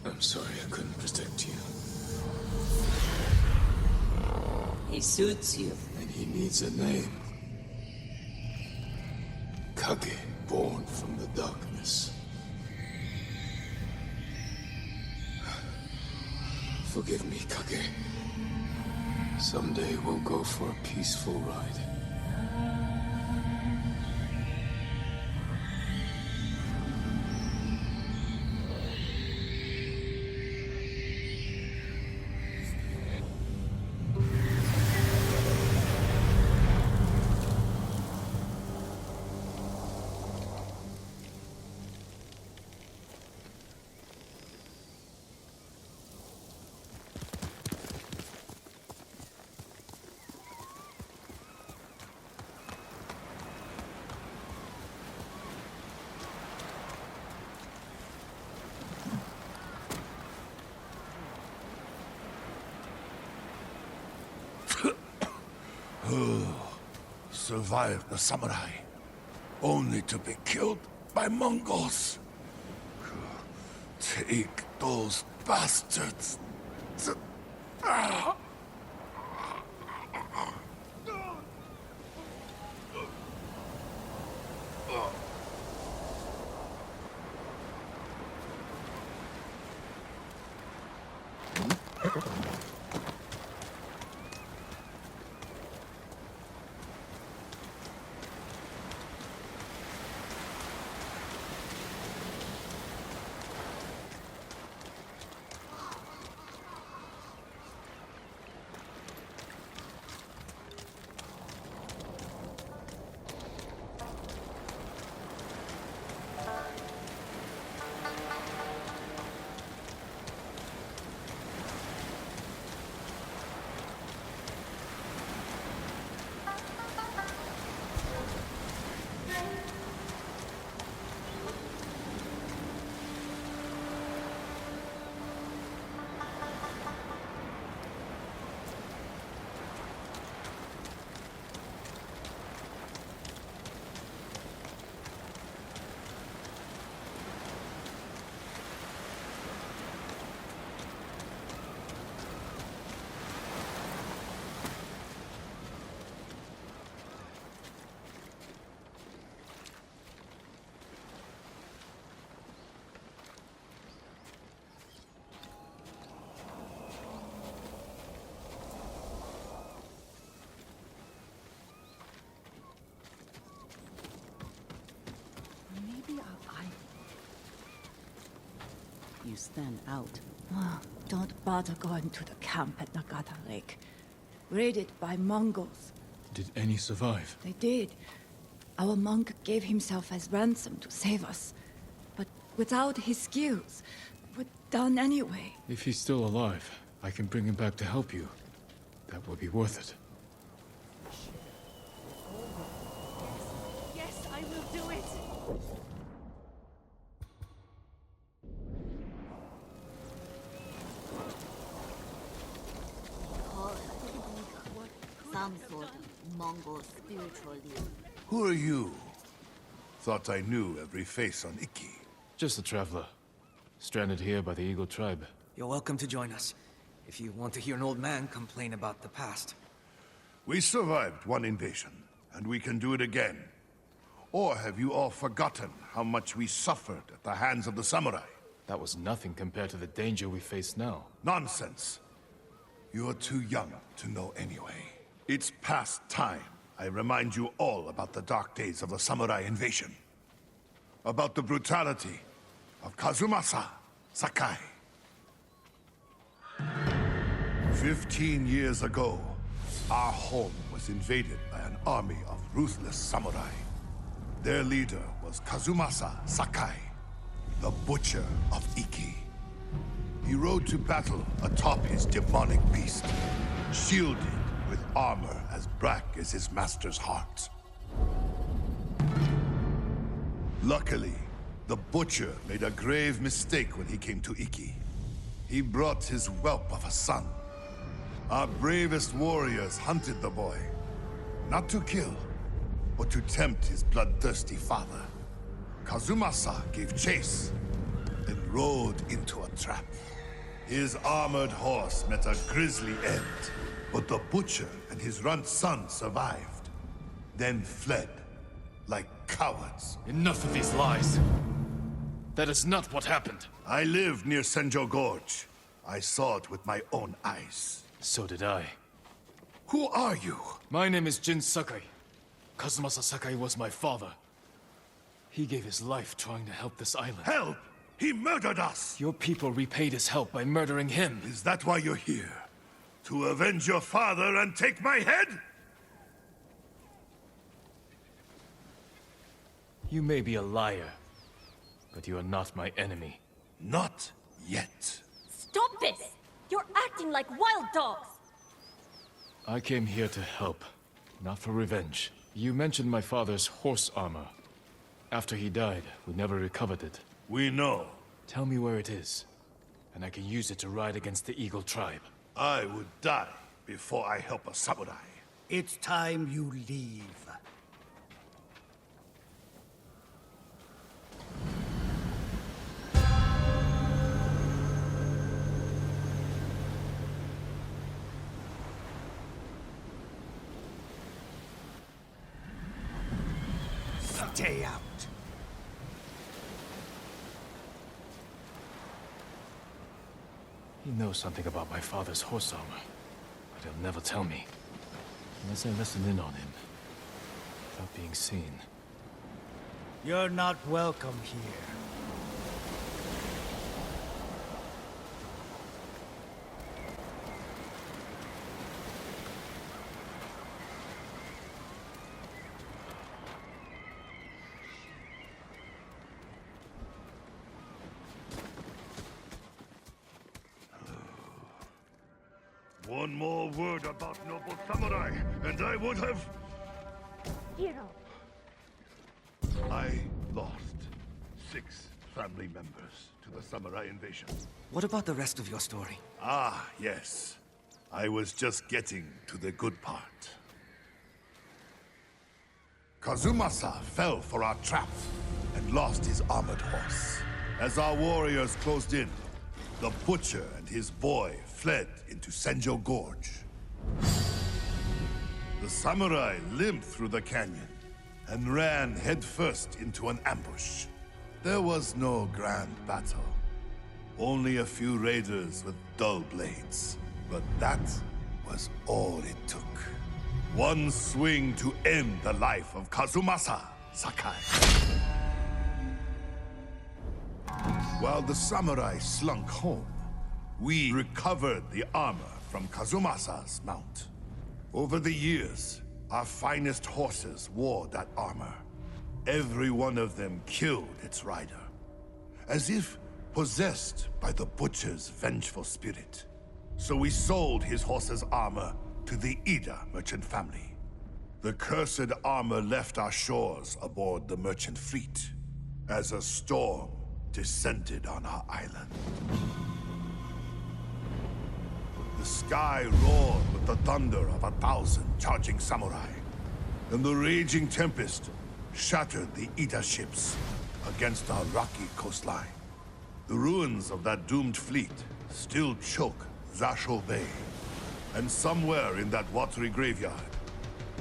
I'm sorry I couldn't protect you. He suits you. And he needs a name. Kage, born from the darkness. Forgive me, Kage. Someday we'll go for a peaceful ride. Survived the samurai, only to be killed by Mongols. Take those bastards to... You stand out. Oh, don't bother going to the camp at Nagata Lake. Raided by Mongols. Did any survive? They did. Our monk gave himself as ransom to save us. But without his skills, we're done anyway. If he's still alive, I can bring him back to help you. That would be worth it. Yes, I will do it! Some sort of Mongol spiritual leader. Who are you? Thought I knew every face on Iki. Just a traveler. Stranded here by the Eagle tribe. You're welcome to join us, if you want to hear an old man complain about the past. We survived one invasion, and we can do it again. Or have you all forgotten how much we suffered at the hands of the samurai? That was nothing compared to the danger we face now. Nonsense. You're too young to know anyway. It's past time I remind you all about the dark days of the samurai invasion. About the brutality of Kazumasa, Sakai. 15 years ago, our home was invaded by an army of ruthless samurai. Their leader was Kazumasa Sakai, the Butcher of Iki. He rode to battle atop his demonic beast, shielded with armor as black as his master's heart. Luckily, the Butcher made a grave mistake when he came to Iki. He brought his whelp of a son. Our bravest warriors hunted the boy, not to kill, but to tempt his bloodthirsty father. Kazumasa gave chase, and rode into a trap. His armored horse met a grisly end, but the butcher and his runt son survived, then fled like cowards. Enough of these lies. That is not what happened. I lived near Senjo Gorge. I saw it with my own eyes. So did I. Who are you? My name is Jin Sakai. Kazumasa Sakai was my father. He gave his life trying to help this island. Help! He murdered us! Your people repaid his help by murdering him. Is that why you're here? To avenge your father and take my head? You may be a liar, but you are not my enemy. Not yet. Stop this! You're acting like wild dogs! I came here to help, not for revenge. You mentioned my father's horse armor. After he died, we never recovered it. We know. Tell me where it is, and I can use it to ride against the Eagle tribe. I would die before I help a samurai. It's time you leave. Stay out. He knows something about my father's horse armor, but he'll never tell me. Unless I listen in on him, without being seen. You're not welcome here. One more word about noble samurai, and I would have... Hero. I lost 6 family members to the samurai invasion. What about the rest of your story? Ah, yes. I was just getting to the good part. Kazumasa fell for our trap and lost his armored horse. As our warriors closed in, the butcher and his boy fled into Senjo Gorge. The samurai limped through the canyon and ran headfirst into an ambush. There was no grand battle. Only a few raiders with dull blades. But that was all it took. One swing to end the life of Kazumasa Sakai. While the samurai slunk home, we recovered the armor from Kazumasa's mount. Over the years, our finest horses wore that armor. Every one of them killed its rider, as if possessed by the butcher's vengeful spirit. So we sold his horse's armor to the Ida merchant family. The cursed armor left our shores aboard the merchant fleet, as a storm descended on our island. The sky roared with the thunder of 1,000 charging samurai, and the raging tempest shattered the Ida ships against our rocky coastline. The ruins of that doomed fleet still choke Zasho Bay, and somewhere in that watery graveyard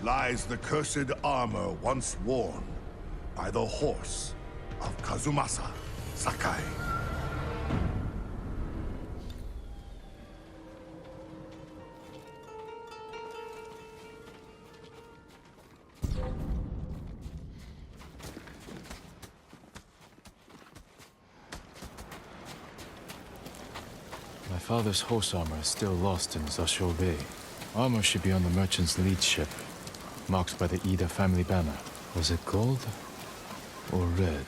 lies the cursed armor once worn by the horse of Kazumasa Sakai. My father's horse armor is still lost in Zasho Bay. Armor should be on the merchant's lead ship, marked by the Ida family banner. Was it gold or red?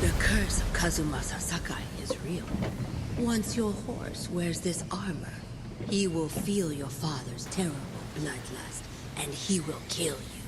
The curse of Kazumasa Sakai is real. Once your horse wears this armor, he will feel your father's terrible bloodlust, and he will kill you.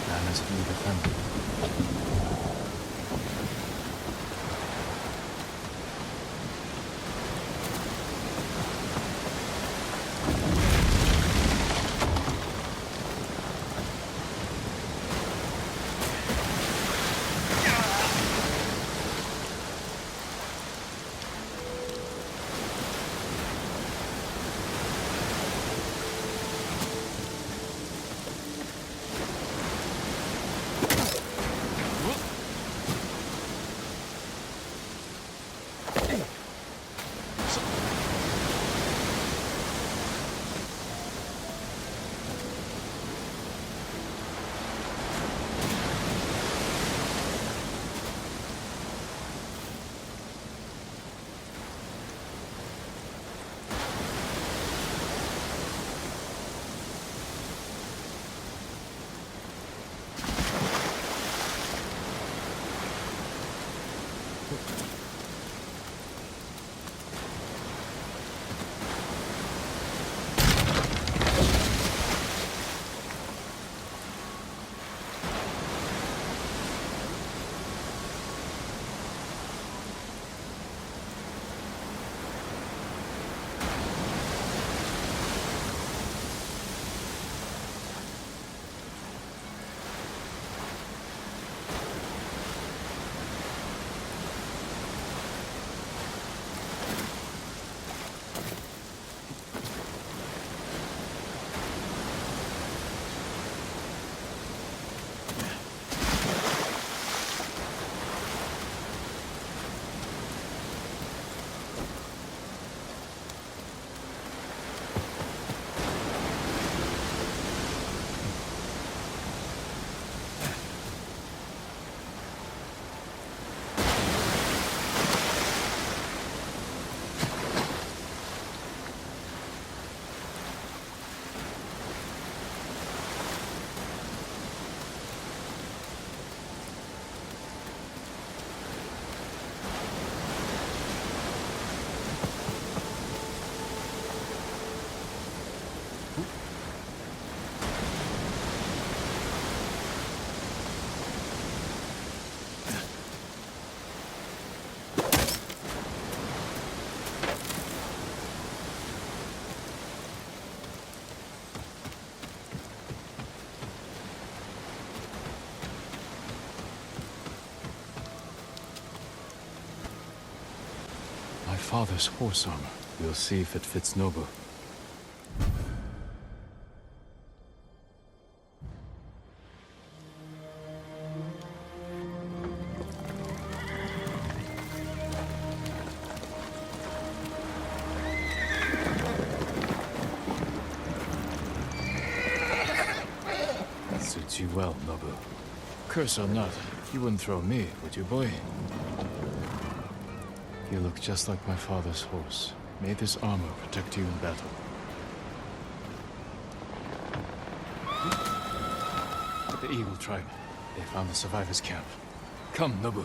Manners of either family. father's horse armor. We'll see if it fits Nobu. Suits you well, Nobu. Curse or not, you wouldn't throw me, would you, boy? You look just like my father's horse. May this armor protect you in battle. The Eagle tribe. They found the survivors' camp. Come, Nobu.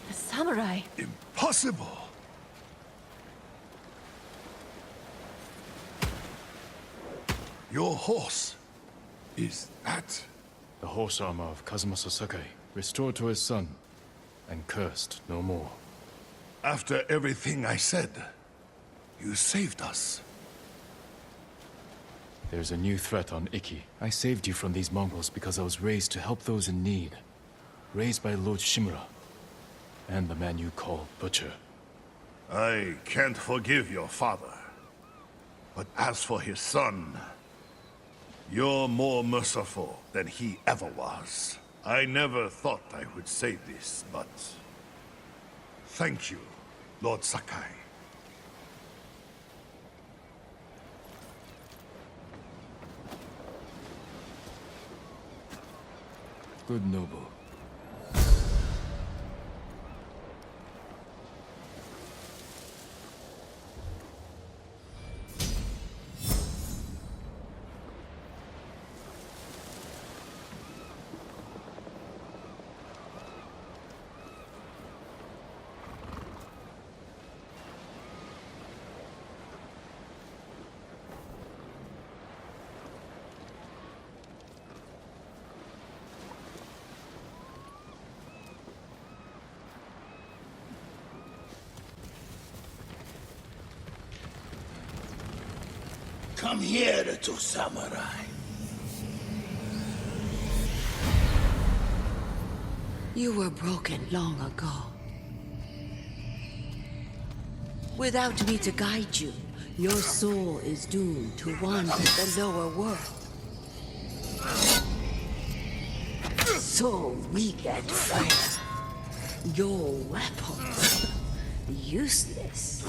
The samurai. Impossible! Your horse. Is that... The horse armor of Kazumasa Sakai, restored to his son, and cursed no more. After everything I said, you saved us. There's a new threat on Iki. I saved you from these Mongols because I was raised to help those in need. Raised by Lord Shimura, and the man you call Butcher. I can't forgive your father. But as for his son, you're more merciful than he ever was. I never thought I would say this, but... thank you, Lord Sakai. Good Nobu. Come here, little samurai. You were broken long ago. Without me to guide you, your soul is doomed to wander the lower world. So weak and frail. Your weapons, useless.